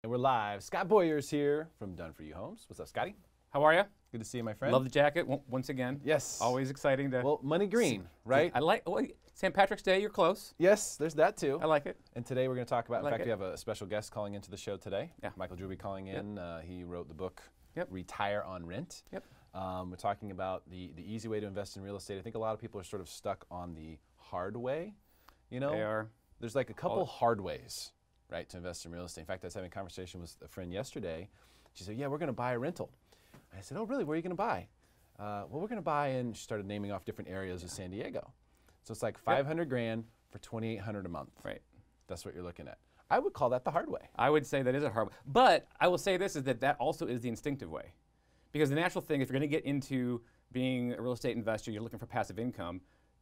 And we're live. Scott Boyer's here from Done For You Homes. What's up, Scotty? How are you? Good to see you, my friend. Love the jacket once again. Yes. Always exciting to. Well, money green, right? I like. Well, St. Patrick's Day. You're close. Yes, there's that too. I like it. And today we're going to talk about. In like fact, it. we have a special guest calling into the show today. Yeah. Michael Drew will be calling in. He wrote the book. Yep. Retire on Rent. Yep. We're talking about the easy way to invest in real estate. I think a lot of people are sort of stuck on the hard way. You know, They are. There's like a couple hard ways, right, to invest in real estate. In fact, I was having a conversation with a friend yesterday. She said, "Yeah, we're going to buy a rental." I said, "Oh, really? Where are you going to buy?" Well, we're going to buy in. She started naming off different areas of San Diego. So it's like 500 grand for 2,800 a month. Right. That's what you're looking at. I would call that the hard way. I would say that is a hard way. But I will say this is that also is the instinctive way. Because the natural thing, if you're going to get into being a real estate investor, you're looking for passive income,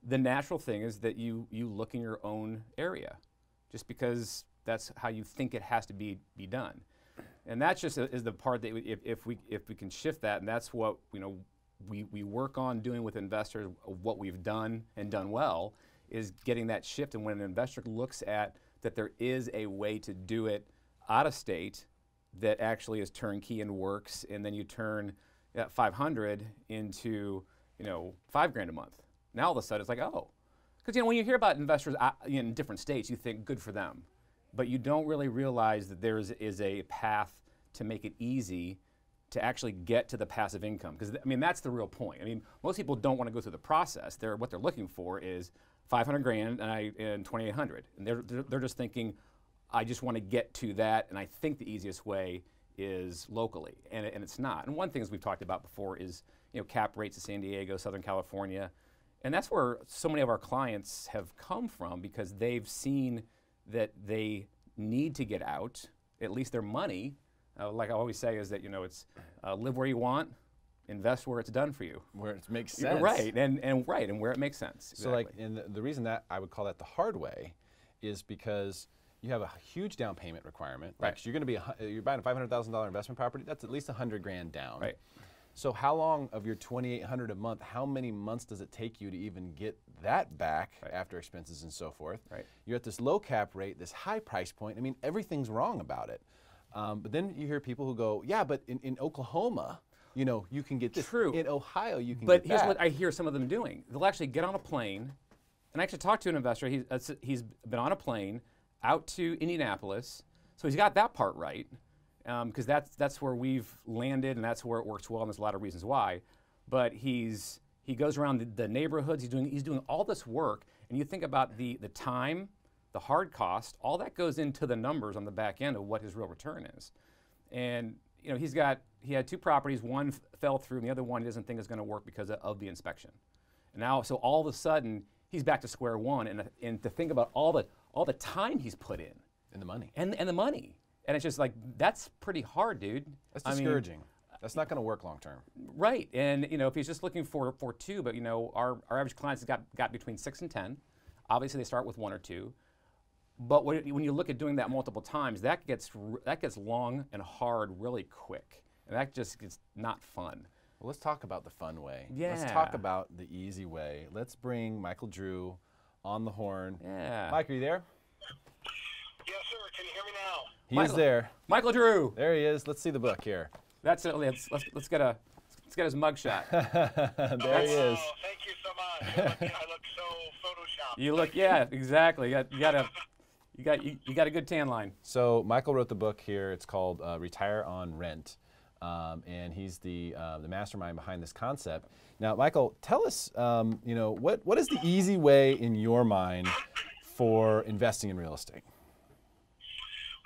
the natural thing is that you look in your own area, just because that's how you think it has to be done. And that's just is the part that if we can shift that, and that's what we work on doing with investors, what we've done and done well, is getting that shift. And when an investor looks at that there is a way to do it out of state that actually is turnkey and works, and then you turn that 500 into $5 grand a month. Now all of a sudden it's like, oh, because when you hear about investors in different states, you think good for them, but you don't really realize that there is a path to make it easy to actually get to the passive income. Because that's the real point. Most people don't want to go through the process. What they're looking for is 500 grand and 2,800, and they're just thinking, I just want to get to that, and I think the easiest way is locally, and it's not. And one thing, as we've talked about before, is cap rates in San Diego, Southern California, and that's where so many of our clients have come from, because they've seen that they need to get out, at least their money. Like I always say, is that it's live where you want, invest where it's done for you, where it makes sense. Right, and where it makes sense. Exactly. So like, and the reason that I would call that the hard way is because you have a huge down payment requirement. Right. Like, so you're buying a $500,000 investment property. That's at least 100 grand down. Right. So how long of your 2,800 a month? How many months does it take you to even get that back after expenses and so forth? Right. You're at this low cap rate, this high price point. Everything's wrong about it. But then you hear people who go, yeah, but in Oklahoma, you can get this. True. In Ohio, you can but get here's that. what I hear some of them doing. They'll actually get on a plane, and I actually talked to an investor. He's been on a plane out to Indianapolis, so he's got that part right, because that's where we've landed, and that's where it works well, and there's a lot of reasons why. But he goes around the neighborhoods. He's doing all this work, and you think about the time, the hard cost, all that goes into the numbers on the back end of what his real return is. And he had two properties. One fell through, and the other one he doesn't think is going to work because of the inspection. And now, so all of a sudden, he's back to square one, and to think about all the time he's put in, And the money. and the money, and it's just like, that's pretty hard, dude. That's discouraging. That's not going to work long term. Right, and if he's just looking for two, but our average clients have got between 6 and 10. Obviously, they start with 1 or 2. But when you look at doing that multiple times, that gets long and hard really quick, and that just gets not fun. Well, let's talk about the fun way. Yeah. Let's talk about the easy way. Let's bring Michael Drew on the horn. Yeah. Mike, are you there? Yes, sir. Can you hear me now? He's Michael. there. Michael Drew. There he is. Let's see the book here. That's it. Let's get his mugshot. There he is. Oh, thank you so much. I look so photoshopped. You look, yeah, exactly. You got a good tan line. So Michael wrote the book here. It's called Retire on Rent, and he's the mastermind behind this concept. Now, Michael, tell us, what is the easy way in your mind for investing in real estate?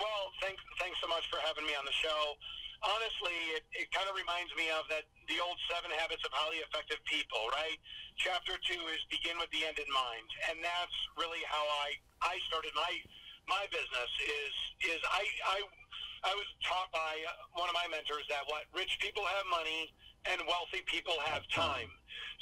Well, thanks so much for having me on the show. Honestly, it kind of reminds me of the old 7 Habits of Highly Effective People, right? Chapter 2 is begin with the end in mind, and that's really how I started my business. Is I was taught by one of my mentors that rich people have money and wealthy people have time.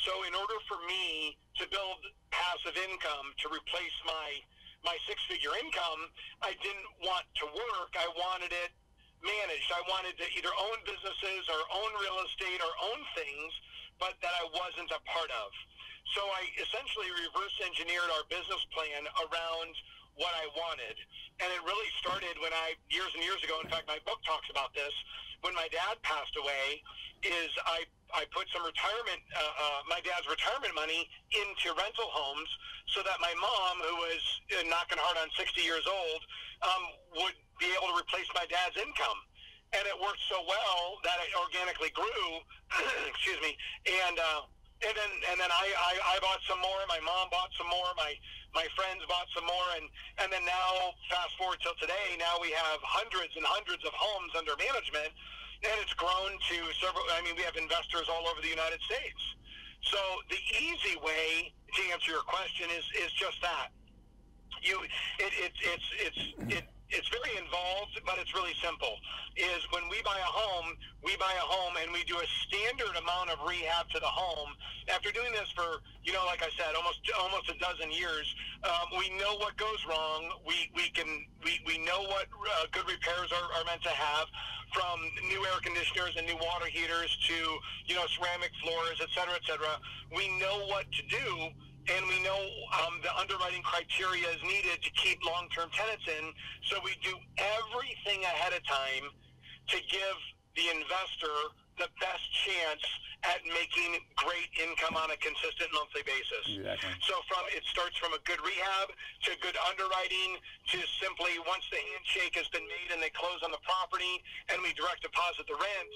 So in order for me to build passive income to replace my 6-figure income, I didn't want to work. I wanted it managed. I wanted to either own businesses or own real estate or own things, but that I wasn't a part of. So I essentially reverse engineered our business plan around what I wanted. And it really started when years and years ago, in fact, my book talks about this, when my dad passed away, is I put some retirement, my dad's retirement money into rental homes so that my mom, who was knocking hard on 60 years old, would be able to replace my dad's income. And it worked so well that it organically grew, excuse me, and then I bought some more, my mom bought some more, my friends bought some more, and then now, fast forward till today, now we have hundreds and hundreds of homes under management, and it's grown to several, I mean, we have investors all over the United States. So the easy way to answer your question is just that. It's very involved, but it's really simple. Is when we buy a home and we do a standard amount of rehab to the home. After doing this for, like I said, almost a dozen years, we know what goes wrong. We know what good repairs are meant to have, from new air conditioners and new water heaters to ceramic floors, et cetera, et cetera. We know what to do. And we know the underwriting criteria is needed to keep long-term tenants in, so we do everything ahead of time to give the investor the best chance at making great income on a consistent monthly basis. Exactly. So it starts from a good rehab to good underwriting to simply, once the handshake has been made and they close on the property and we direct deposit the rent,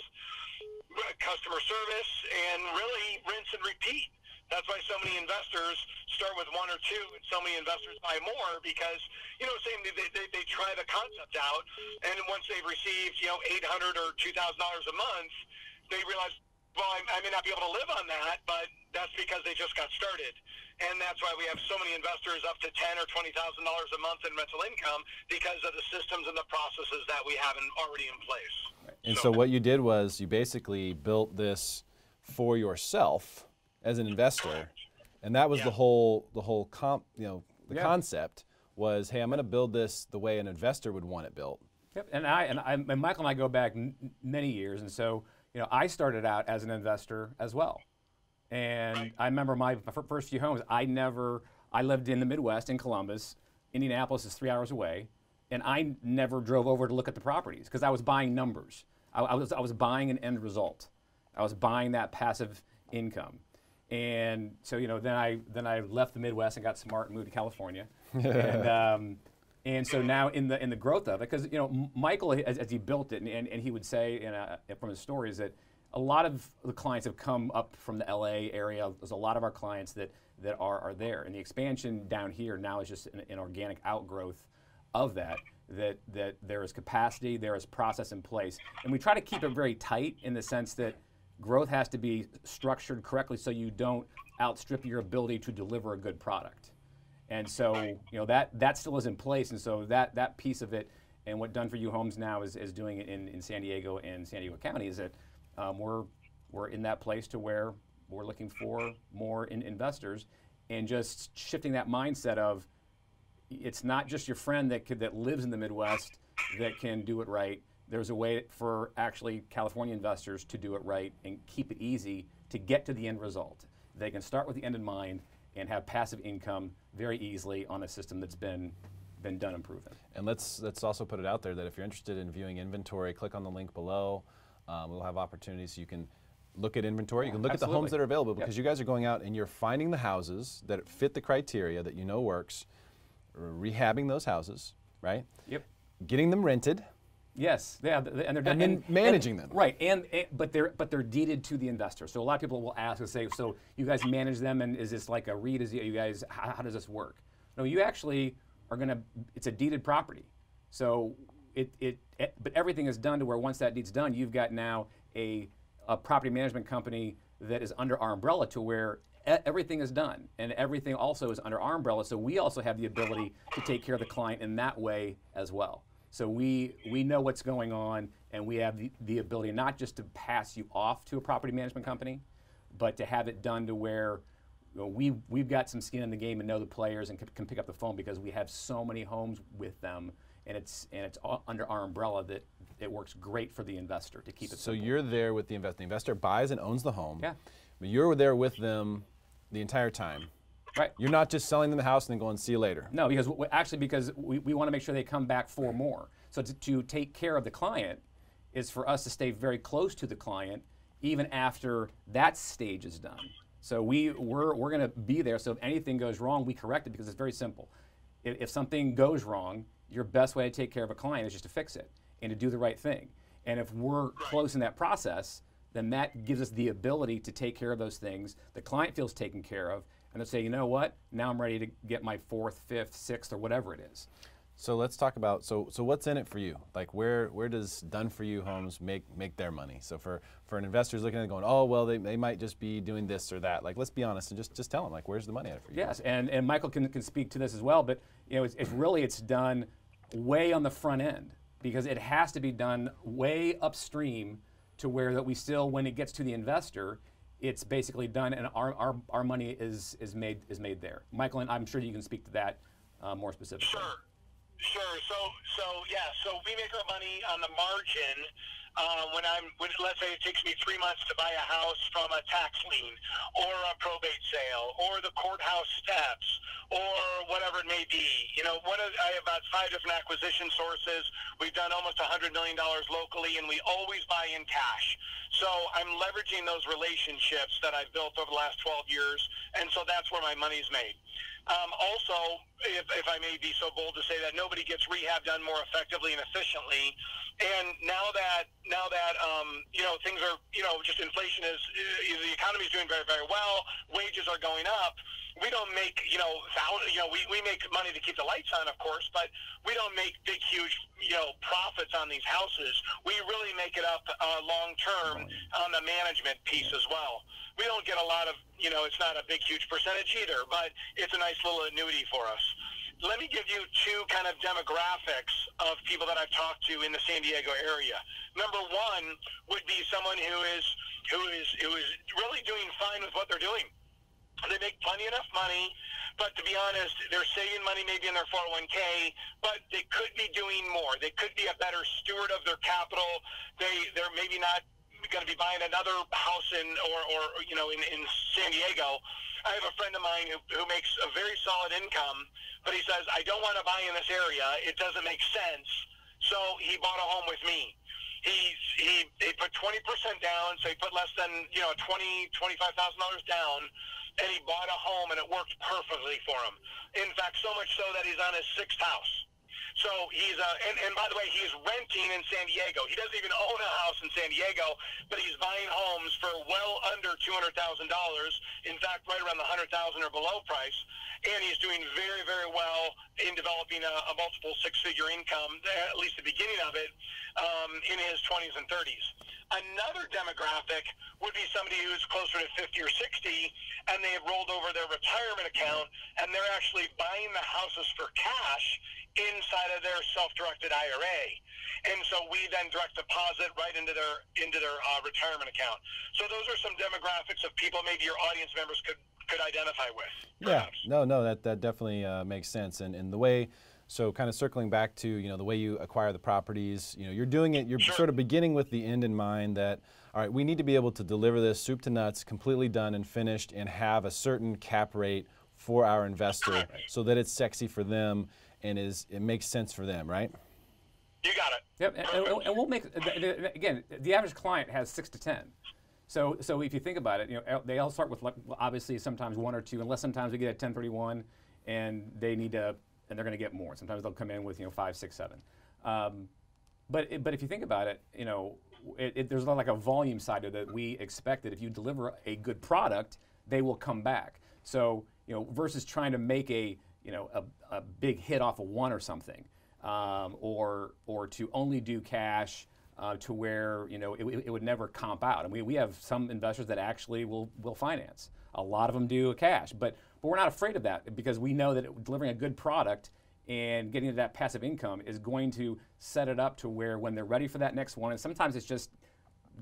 customer service, and really rinse and repeat. That's why so many investors start with one or two, and so many investors buy more because, saying they try the concept out, and once they've received, $800 or $2,000 a month, they realize, well, I may not be able to live on that, but that's because they just got started. And that's why we have so many investors up to $10,000 or $20,000 a month in rental income, because of the systems and the processes that we have already in place. And so what you did was you basically built this for yourself as an investor, and that was the whole concept was, hey, I'm going to build this the way an investor would want it built. Yep, and Michael and I go back many years, and so I started out as an investor as well, and I remember my first few homes. I lived in the Midwest in Columbus. Indianapolis is 3 hours away, and I never drove over to look at the properties because I was buying numbers. I was buying an end result. I was buying that passive income. And so, then I left the Midwest and got smart and moved to California, and so now in the growth of it, because Michael, as he built it, and he would say from his stories that a lot of the clients have come up from the LA area. There's a lot of our clients that are there, and the expansion down here now is just an organic outgrowth of that there is capacity, there is process in place, and we try to keep it very tight in the sense that growth has to be structured correctly so you don't outstrip your ability to deliver a good product. And so, that still is in place. And so that piece of it, and what Done For You Homes now is doing it in San Diego and San Diego County, is that we're in that place to where we're looking for more investors, and just shifting that mindset of it's not just your friend that lives in the Midwest that can do it right. There's a way for actually California investors to do it right and keep it easy to get to the end result. They can start with the end in mind and have passive income very easily on a system that's been done and proven. And let's also put it out there that if you're interested in viewing inventory, click on the link below. We'll have opportunities so you can look at inventory. You can look at the homes that are available, because you guys are going out and you're finding the houses that fit the criteria that works, rehabbing those houses, right? Yep. Getting them rented. Yes, yeah, and they're done. And then managing them. Right, but they're deeded to the investor. So a lot of people will ask and say, so you guys manage them, and is this like a REIT? How does this work? No, you actually are it's a deeded property. So but everything is done to where once that deed's done, you've got now a property management company that is under our umbrella, to where everything is done, and everything also is under our umbrella. So we also have the ability to take care of the client in that way as well. So we know what's going on, and we have the ability not just to pass you off to a property management company, but to have it done to where we've got some skin in the game and know the players and can pick up the phone, because we have so many homes with them, and it's under our umbrella that it works great for the investor to keep it So simple. you're there with the investor. The investor buys and owns the home. Yeah. But you're there with them the entire time. Right. You're not just selling them the house and then going, see you later. No, because because we want to make sure they come back for more. So to take care of the client is for us to stay very close to the client even after that stage is done. So we're going to be there. So if anything goes wrong, we correct it, because it's very simple. If something goes wrong, your best way to take care of a client is just to fix it and to do the right thing. And if we're close in that process, then that gives us the ability to take care of those things. The client feels taken care of, and they'll say, you know what, now I'm ready to get my 4th, 5th, 6th, or whatever it is. So let's talk about, so what's in it for you? Like where does Done For You Homes make their money? So for an investor who's looking at it going, oh, well, they might just be doing this or that. Like, let's be honest and just tell them, like, where's the money at it for you? Yes, and Michael can speak to this as well, but you know, it's done way on the front end, because it has to be done way upstream to where that we still, when it gets to the investor, it's basically done, and our money is made there. Michael, and I'm sure you can speak to that more specifically. Sure. So we make our money on the margin when let's say it takes me 3 months to buy a house from a tax lien or a probate sale or the courthouse steps or whatever it may be. You know, I have about 5 different acquisition sources. We've done almost $100 million locally, and we always buy in cash. So I'm leveraging those relationships that I've built over the last 12 years, and so that's where my money's made. Also, if I may be so bold to say that, nobody gets rehab done more effectively and efficiently. And now that you know, things are, you know, just inflation is, the economy is doing very, very well. Wages are going up. We don't make, we make money to keep the lights on, of course, but we don't make big, huge, profits on these houses. We really make it up long term on the management piece as well. We don't get a lot of, it's not a big, huge percentage either, but it's a nice little annuity for us. Let me give you 2 kind of demographics of people that I've talked to in the San Diego area. Number 1 would be someone who is really doing fine with what they're doing. They make plenty enough money, but to be honest, they're saving money maybe in their 401k, but they could be doing more. They could be a better steward of their capital. They're maybe not going to be buying another house in San Diego. I have a friend of mine who makes a very solid income, but he says, I don't want to buy in this area. It doesn't make sense. So he bought a home with me. He put 20% down, so he put less than $25,000 down, and he bought a home, and it worked perfectly for him. In fact, so much so that he's on his 6th house. So he's and by the way, he's renting in San Diego. He doesn't even own a house in San Diego, but he's buying homes for well under $200,000. In fact, right around the $100,000 or below price. And he's doing very, very well in developing a multiple 6-figure income, at least the beginning of it, in his 20s and 30s. Another demographic would be somebody who's closer to 50 or 60, and they have rolled over their retirement account, and they're actually buying the houses for cash inside of their self-directed IRA. And so we then direct deposit right into their retirement account. So those are some demographics of people maybe your audience members could identify with. Perhaps. Yeah, no, that definitely makes sense. And the way, so kind of circling back to, the way you acquire the properties, you're doing it, you're sort of beginning with the end in mind that, all right, we need to be able to deliver this soup to nuts, completely done and finished, and have a certain cap rate for our investor so that it's sexy for them and it makes sense for them, right? You got it. Yep, and we'll make, again, the average client has 6 to 10. So if you think about it, they all start with obviously sometimes 1 or 2, unless sometimes we get a 1031 and they need to, and they're going to get more. Sometimes they'll come in with 5, 6, 7. But if you think about it, there's like a volume side to it that we expect that if you deliver a good product, they will come back. So versus trying to make a big hit off of one or something, or to only do cash. To where it would never comp out, and we have some investors that actually will finance. A lot of them do cash, but we're not afraid of that because we know that delivering a good product and getting to that passive income is going to set it up to where when they're ready for that next one, and sometimes it's just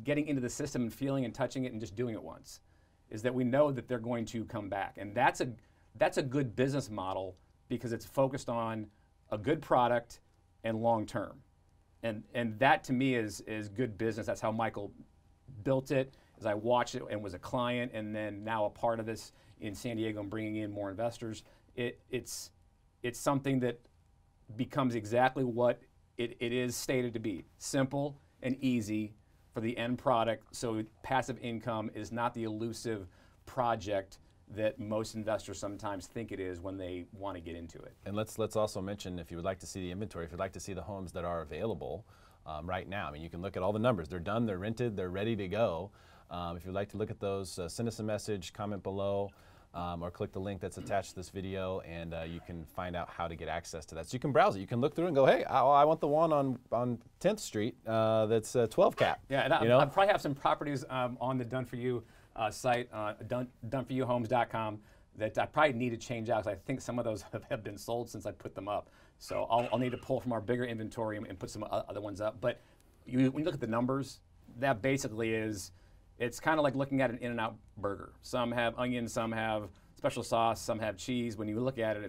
getting into the system and feeling and touching it and just doing it once, is that we know that they're going to come back, and that's a good business model because it's focused on a good product and long term. And that to me is good business. That's how Michael built it. as I watched it and was a client, and then now a part of this in San Diego and bringing in more investors, it's something that becomes exactly what it is stated to be: simple and easy for the end product. So passive income is not the elusive project that most investors sometimes think it is when they want to get into it. And let's also mention, if you would like to see the inventory, if you'd like to see the homes that are available right now, I mean, you can look at all the numbers. They're done, they're rented, they're ready to go. If you'd like to look at those, send us a message, comment below, or click the link that's attached to this video, and you can find out how to get access to that. So you can browse it. You can look through and go, hey, I want the one on 10th Street that's 12 cap. Yeah, and I probably have some properties on the Done For You site, doneforyouhomes.com, that I probably need to change out, because I think some of those have been sold since I put them up. So I'll need to pull from our bigger inventory and put some other ones up. But when you look at the numbers, that basically is, it's kind of like looking at an In-N-Out burger. Some have onions, some have special sauce, some have cheese. When you look at it,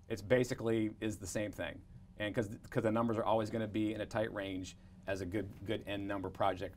it's basically is the same thing. And because the numbers are always going to be in a tight range as a good end number product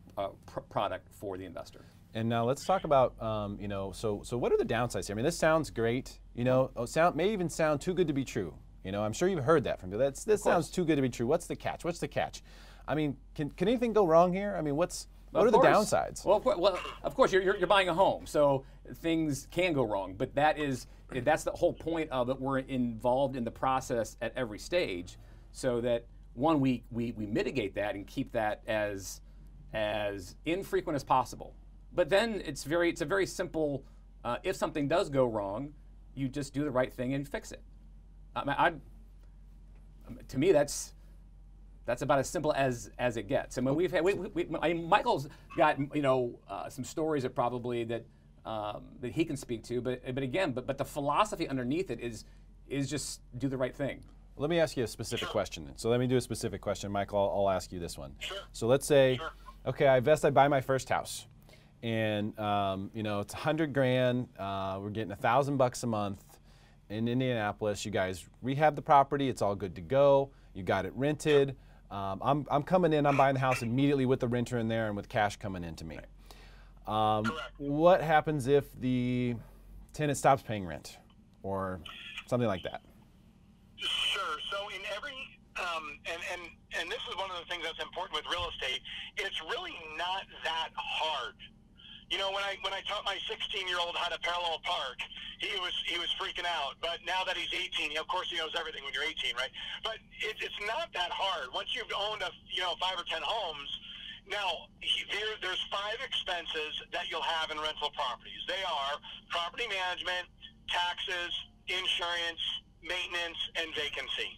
for the investor. And now let's talk about, so what are the downsides here? I mean, this sounds great, may even sound too good to be true. I'm sure you've heard that from people. This sounds too good to be true. What's the catch? What's the catch? I mean, can anything go wrong here? I mean, what are the downsides? Well, of course, you're buying a home, so things can go wrong. But that's the whole point of it. We're involved in the process at every stage, so that one, we mitigate that and keep that as infrequent as possible. But then it's a very simple. If something does go wrong, you just do the right thing and fix it. To me, that's about as simple as it gets. I mean, we've had Michael's got some stories that probably that he can speak to, but the philosophy underneath it is just do the right thing. Let me ask you a specific question. So let me do a specific question, Michael. I'll ask you this one. Sure. So let's say, okay, I buy my first house, and it's $100,000. We're getting $1,000 a month in Indianapolis. You guys rehab the property. It's all good to go. You got it rented. I'm coming in. I'm buying the house immediately with the renter in there and with cash coming into me. What happens if the tenant stops paying rent or something like that? Sure. So in every and this is one of the things that's important with real estate. It's really not that hard. When I taught my 16-year-old how to parallel park, he was freaking out. But now that he's 18, of course he knows everything when you're 18, right? But it's not that hard. Once you've owned 5 or 10 homes, now there's 5 expenses that you'll have in rental properties. They are property management, taxes, insurance, maintenance, and vacancy.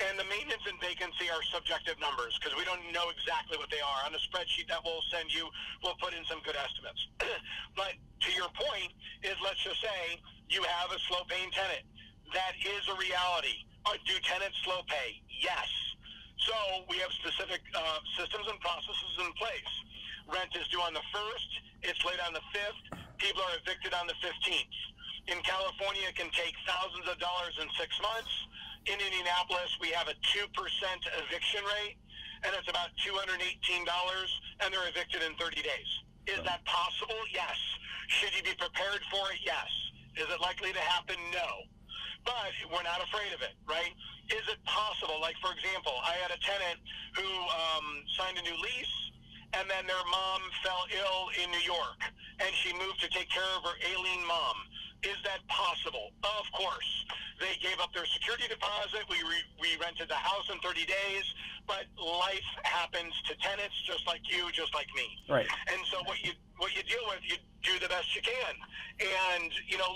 And the maintenance and vacancy are subjective numbers because we don't know exactly what they are. On a spreadsheet that we'll send you, we'll put in some good estimates. But to your point is, let's just say you have a slow paying tenant. That is a reality. Do tenants slow pay? Yes. So we have specific systems and processes in place. Rent is due on the 1st. It's late on the 5th. People are evicted on the 15th. In California, it can take thousands of dollars in 6 months. In Indianapolis, we have a 2% eviction rate, and it's about $218, and they're evicted in 30 days. Is that possible? Yes. Should you be prepared for it? Yes. Is it likely to happen? No. But we're not afraid of it, right? Is it possible? Like, for example, I had a tenant who signed a new lease, and then their mom fell ill in New York, and she moved to take care of her ailing mom. Is that possible? Of course. They gave up their security deposit. We rented the house in 30 days, but life happens to tenants just like you, just like me. Right. And so what you deal with, you do the best you can. And,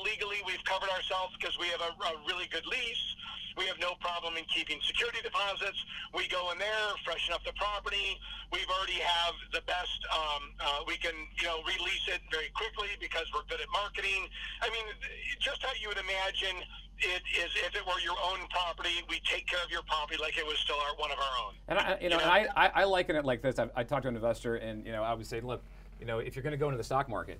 legally we've covered ourselves because we have a really good lease. We have no problem in keeping security deposits. We go in there, freshen up the property. We've already have the best, we can, release it very quickly because we're good at marketing. I mean, just how you would imagine it is if it were your own property. We take care of your property like it was still one of our own. And I liken it like this. I talked to an investor, and I would say, look, if you're going to go into the stock market,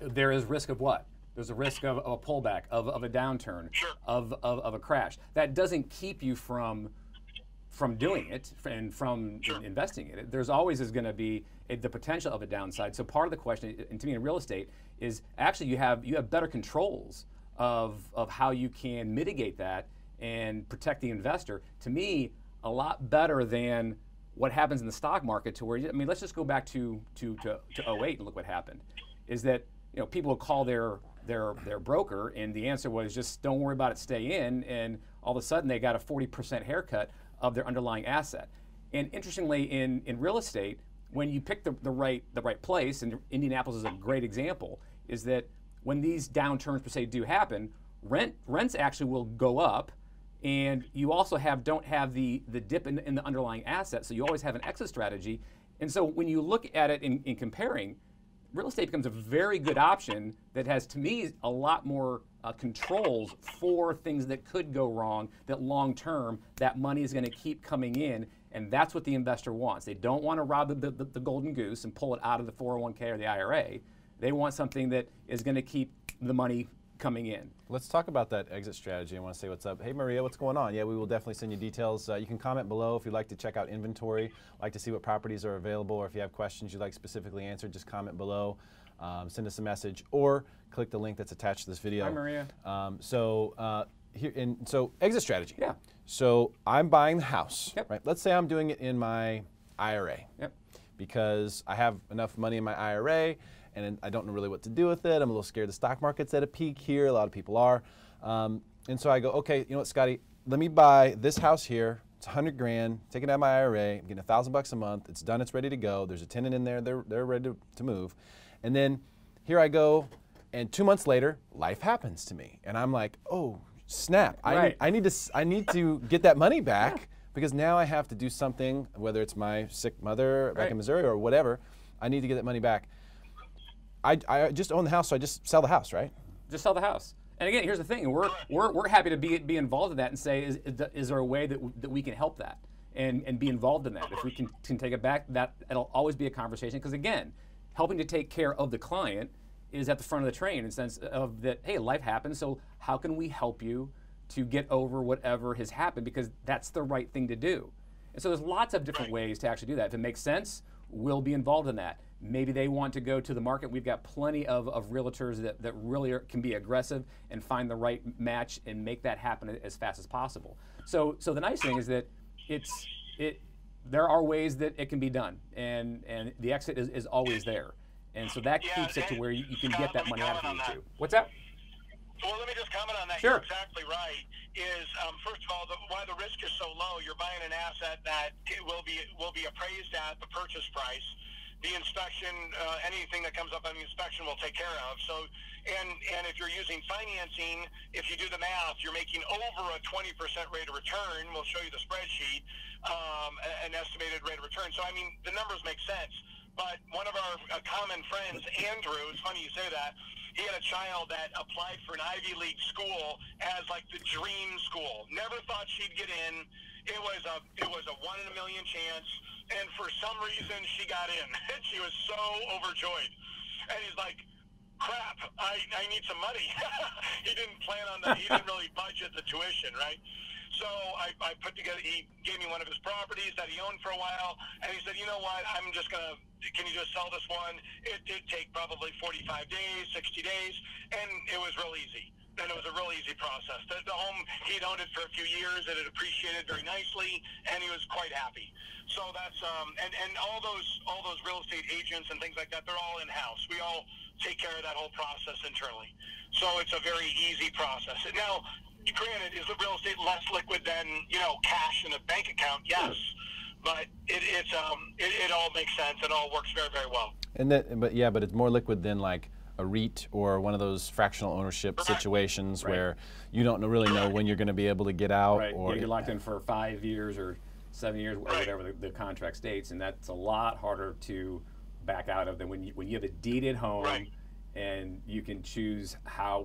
there is risk of what? There's a risk of a pullback, of a downturn, Sure. of a crash. That doesn't keep you from from doing it and from investing in it. There's always is going to be the potential of a downside. So part of the question, and to me in real estate, is actually you have better controls of how you can mitigate that and protect the investor. To me, a lot better than what happens in the stock market, to where, I mean, let's just go back to 08 and look what happened. Is that, you know, people will call their broker, and the answer was just don't worry about it, stay in, and all of a sudden they got a 40% haircut of their underlying asset. And interestingly, in real estate, when you pick the right place, and Indianapolis is a great example, is that when these downturns per se do happen, rents actually will go up, and you also don't have the dip in the underlying asset, so you always have an exit strategy. And so when you look at it in comparing, real estate becomes a very good option that has, to me, a lot more controls for things that could go wrong, that long term, that money is going to keep coming in, and that's what the investor wants. They don't want to rob the golden goose and pull it out of the 401k or the IRA. They want something that is going to keep the money coming in. Let's talk about that exit strategy. I want to say what's up. Hey Maria, what's going on? Yeah, we will definitely send you details. You can comment below if you'd like to check out inventory, like to see what properties are available, or if you have questions you'd like specifically answered, just comment below, send us a message, or click the link that's attached to this video. Hi Maria. So exit strategy. Yeah. So I'm buying the house. Yep. Right. Let's say I'm doing it in my IRA. Yep. Because I have enough money in my IRA, and I don't know really what to do with it. I'm a little scared the stock market's at a peak here. A lot of people are. And so I go, okay, you know what, Scotty, let me buy this house here. It's 100 grand, take it out of my IRA, I'm getting $1,000 a month. It's done, it's ready to go. There's a tenant in there, they're ready to move. And then here I go, and 2 months later, life happens to me. And I'm like, oh, snap. Right. I need to get that money back, because now I have to do something, whether it's my sick mother back in Missouri or whatever, I need to get that money back. I just own the house, so I just sell the house, right? Just sell the house. And again, here's the thing: we're happy to be involved in that and say, is there a way that we can help that and be involved in that? If we can take it back, it'll always be a conversation. Because again, helping to take care of the client is at the front of the train in the sense of that, hey, life happens, so how can we help you to get over whatever has happened? Because that's the right thing to do. And so there's lots of different ways to actually do that. If it makes sense, we'll be involved in that. Maybe they want to go to the market. We've got plenty of realtors that really can be aggressive and find the right match and make that happen as fast as possible. So the nice thing is that there are ways that it can be done, and the exit is always there. And so that keeps it to where you can get that money out of you too. What's that? Well, let me just comment on that. Sure. You're exactly right. First of all, why the risk is so low, you're buying an asset that it will be appraised at the purchase price. The inspection, anything that comes up on the inspection will take care of. So, and if you're using financing, if you do the math, you're making over a 20% rate of return. We'll show you the spreadsheet, an estimated rate of return. So, I mean, the numbers make sense. But one of our common friends, Andrew, it's funny you say that, he had a child that applied for an Ivy League school as like the dream school. Never thought she'd get in. It was a 1 in a million chance, and for some reason she got in. She was so overjoyed. And he's like, crap, I need some money. He didn't plan on that. He didn't really budget the tuition, right? So I put together, he gave me one of his properties that he owned for a while, and he said, you know what, can you just sell this one? It did take probably 45 days, 60 days, and it was real easy. And it was a real easy process. The home, he'd owned it for a few years, it had appreciated very nicely, and he was quite happy. So that's, and all those real estate agents and things like that, they're all in-house. We all take care of that whole process internally. So it's a very easy process. And now, granted, is the real estate less liquid than, cash in a bank account? Yes. But it all makes sense. It all works very, very well. But it's more liquid than like a REIT or one of those fractional ownership situations where you don't really know when you're going to be able to get out. Right. Or you're locked in for 5 years or 7 years, or whatever the contract states, and that's a lot harder to back out of than when you have a deeded home. Right. And you can choose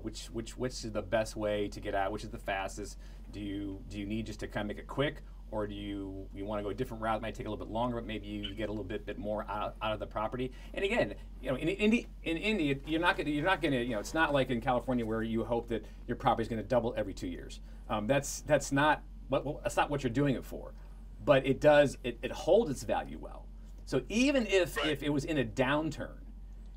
which is the best way to get out, which is the fastest. Do you need just to kind of make it quick, or do you want to go a different route? It might take a little bit longer, but maybe you get a little bit more out of the property. And again, in India, you're not going to, it's not like in California where you hope that your property is going to double every 2 years. That's not what you're doing it for. but it holds its value well. So even if it was in a downturn,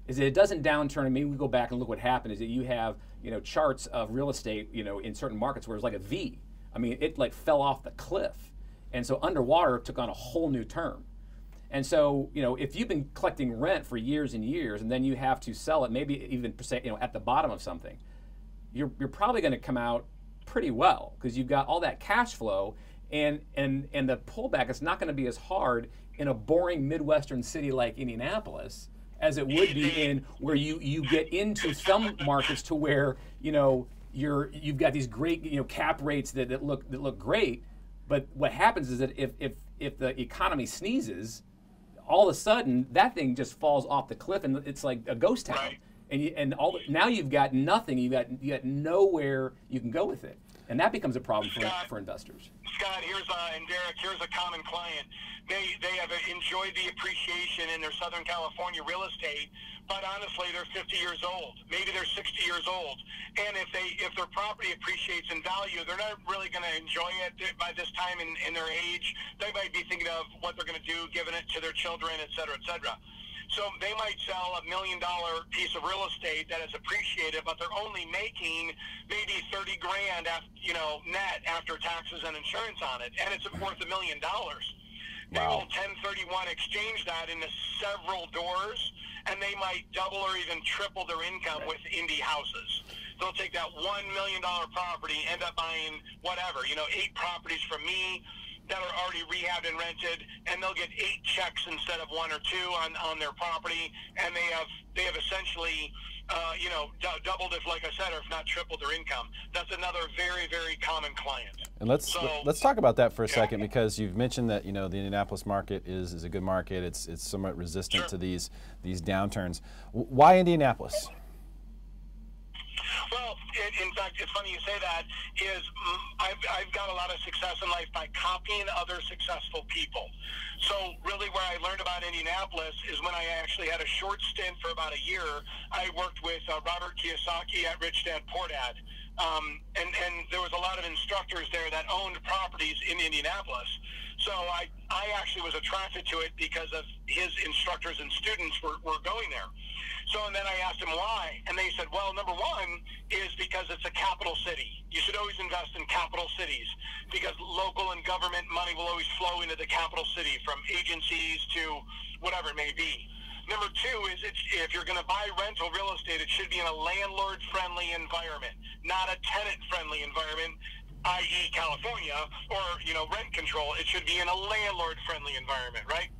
is that it doesn't downturn, and maybe we go back and look what happened, is that you have, you know, charts of real estate, you know, in certain markets where it's like a V. I mean, it like fell off the cliff. And so underwater took on a whole new term. And so, you know, if you've been collecting rent for years and years, and then you have to sell it, maybe even, you know, at the bottom of something, you're probably going to come out pretty well because you've got all that cash flow, and the pullback is not going to be as hard in a boring Midwestern city like Indianapolis as it would be in where you get into some markets to where, you know, you've got these great, you know, cap rates that look great, but what happens is that if the economy sneezes, all of a sudden that thing just falls off the cliff and it's like a ghost town. Right. Now you've got nothing. You got nowhere you can go with it, and that becomes a problem for investors. Scott, and Derek, here's a common client. They have enjoyed the appreciation in their Southern California real estate, but honestly, they're 50 years old. Maybe they're 60 years old, and if their property appreciates in value, they're not really going to enjoy it by this time in their age. They might be thinking of what they're going to do, giving it to their children, et cetera, et cetera. So they might sell $1 million piece of real estate that is appreciated, but they're only making maybe $30 grand, net after taxes and insurance on it, and it's worth $1 million. They will 1031 exchange that into several doors, and they might double or even triple their income with indie houses. They'll take that $1 million property, end up buying whatever, 8 properties from me that are already rehabbed and rented, and they'll get 8 checks instead of 1 or 2 on their property, and they have essentially doubled, if like I said, or if not tripled their income. That's another very, very common client. And let's talk about that for a second, because you've mentioned that the Indianapolis market is a good market. It's somewhat resistant to these downturns. Why Indianapolis? Well, in fact, it's funny you say that. I've got a lot of success in life by copying other successful people. So really where I learned about Indianapolis is when I actually had a short stint for about a year. I worked with Robert Kiyosaki at Rich Dad Poor Dad. And there was a lot of instructors there that owned properties in Indianapolis. So I actually was attracted to it because of his instructors and students were going there. So, and then I asked him why, and they said, well, number one is because it's a capital city. You should always invest in capital cities because local and government money will always flow into the capital city from agencies to whatever it may be. Number two is if you're going to buy rental real estate, it should be in a landlord-friendly environment, not a tenant-friendly environment, i.e. California, or, rent control. It should be in a landlord-friendly environment, right?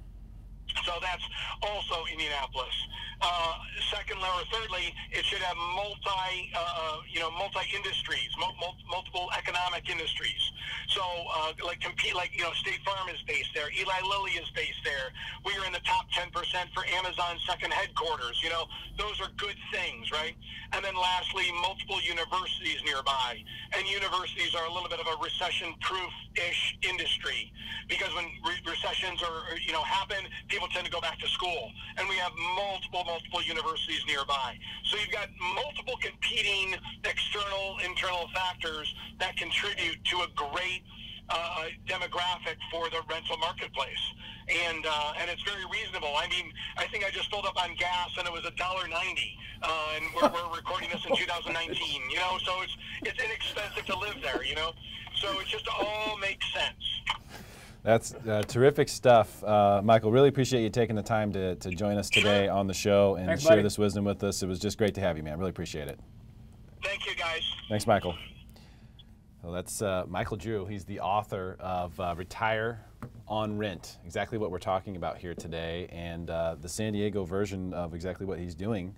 So that's also Indianapolis. Secondly or thirdly, it should have multi-industries, multiple economic industries. So, State Farm is based there. Eli Lilly is based there. We are in the top 10% for Amazon's second headquarters. Those are good things, right? And then lastly, multiple universities nearby. And universities are a little bit of a recession-proof-ish industry because when recessions happen, people tend to go back to school. And we have multiple universities nearby. So you've got multiple competing external, internal factors that contribute to a great demographic for the rental marketplace. And it's very reasonable. I mean, I think I just filled up on gas and it was $1.90. And we're recording this in 2019, so it's inexpensive to live there, so it just all makes sense. That's terrific stuff. Michael, really appreciate you taking the time to join us today on the show and share this wisdom with us. It was just great to have you, man. Really appreciate it. Thank you, guys. Thanks, Michael. Well, that's Michael Drew. He's the author of Retire on Rent, exactly what we're talking about here today, and the San Diego version of exactly what he's doing,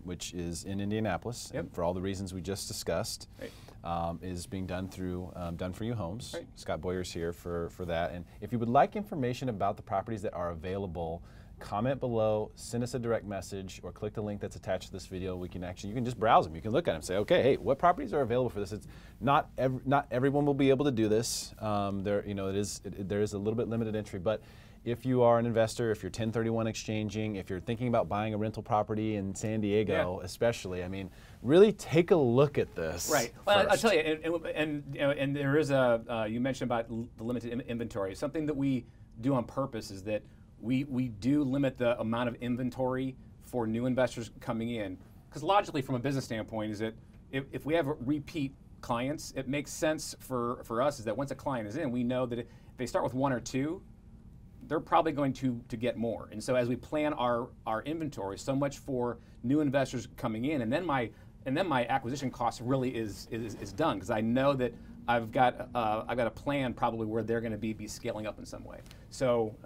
which is in Indianapolis, and for all the reasons we just discussed. Is being done through Done For You Homes. Scott Boyer's here for that. And if you would like information about the properties that are available, comment below, send us a direct message, or click the link that's attached to this video. We can actually, you can just browse them. You can look at them and say, okay, hey, what properties are available for this? It's not everyone will be able to do this. There is a little bit limited entry, but if you are an investor, if you're 1031 exchanging, if you're thinking about buying a rental property in San Diego, especially, I mean, really take a look at this. Right. Well, I'll tell you, and there is you mentioned about the limited inventory. Something that we do on purpose is that we do limit the amount of inventory for new investors coming in, because logically, from a business standpoint, is that if we have repeat clients, it makes sense for us is that once a client is in, we know that if they start with 1 or 2, they're probably going to get more. And so as we plan our inventory, so much for new investors coming in, and then my acquisition cost really is done, because I know that I've got a plan probably where they're going to be scaling up in some way. So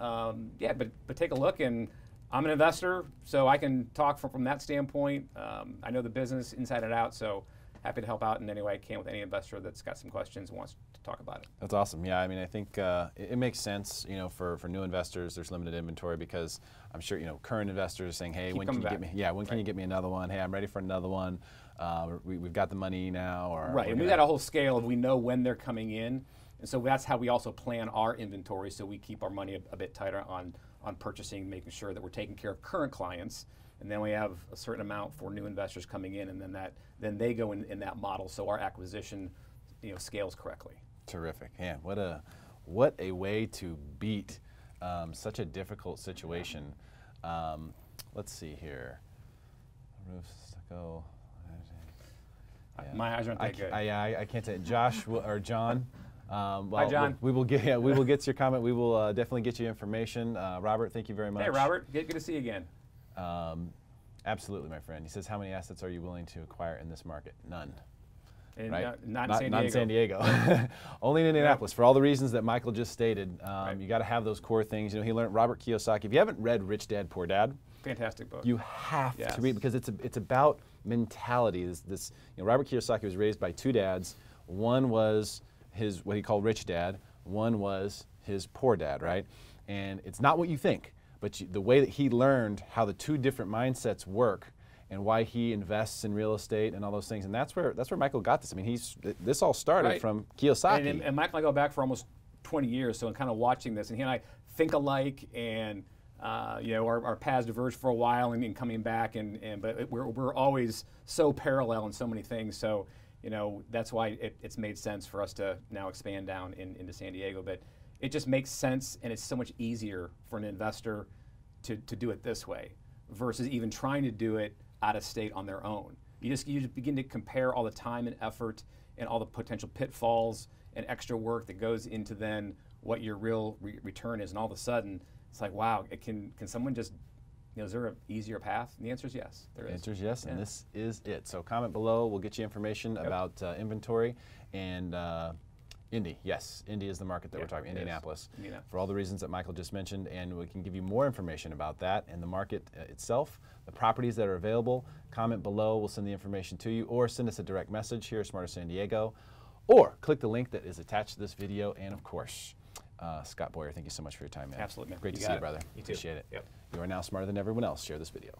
yeah, but take a look, and I'm an investor, so I can talk from that standpoint. I know the business inside and out, so happy to help out in any way I can with any investor that's got some questions and wants to talk about it. That's awesome. Yeah, I mean, I think it makes sense, you know, for new investors, there's limited inventory, because I'm sure, you know, current investors are saying, hey, when can you get me? Yeah, when can you get me another one? Hey, I'm ready for another one. We've got the money now. Or right, and we've got a whole scale of, we know when they're coming in, and so that's how we also plan our inventory, so we keep our money a bit tighter on purchasing, making sure that we're taking care of current clients. And then we have a certain amount for new investors coming in, and then they go in that model, so our acquisition, you know, scales correctly. Terrific. Yeah, what a way to beat such a difficult situation. Let's see here. Roofs stucco. Yeah. My eyes aren't that good. I can't say. Josh or John. Well, hi, John. We will get to your comment. We will definitely get you information. Robert, thank you very much. Hey, Robert. Good to see you again. Absolutely, my friend. He says, how many assets are you willing to acquire in this market? None. And, right? Not in San Diego. Only in Indianapolis, for all the reasons that Michael just stated. You got to have those core things. You know, he learned Robert Kiyosaki. If you haven't read Rich Dad, Poor Dad, fantastic book. You have to read, because it's about mentality. You know, Robert Kiyosaki was raised by 2 dads. One was what he called Rich Dad. One was his Poor Dad, right? And it's not what you think, but the way that he learned how the 2 different mindsets work, and why he invests in real estate and all those things, and that's where Michael got this. I mean, this all started from Kiyosaki. And Michael and I go back for almost 20 years, so I'm kind of watching this, and he and I think alike, and you know, our paths diverged for a while, and coming back, but we're always so parallel in so many things. So, you know, that's why it's made sense for us to now expand down into San Diego. But it just makes sense, and it's so much easier for an investor to do it this way versus even trying to do it out of state on their own. You just begin to compare all the time and effort and all the potential pitfalls and extra work that goes into then what your real return is, and all of a sudden it's like, wow, can someone just, you know, is there an easier path? And the answer is yes, there is. The answer is yes, and this is it. So comment below, we'll get you information about inventory, and Indy, yes, Indy is the market that we're talking about, Indianapolis, for all the reasons that Michael just mentioned, and we can give you more information about that and the market itself, the properties that are available. Comment below, we'll send the information to you, or send us a direct message here at Smarter San Diego, or click the link that is attached to this video. And of course, Scott Boyer, thank you so much for your time, man. Absolutely, man. Great to see you, brother. You Appreciate it. Yep. You are now smarter than everyone else. Share this video.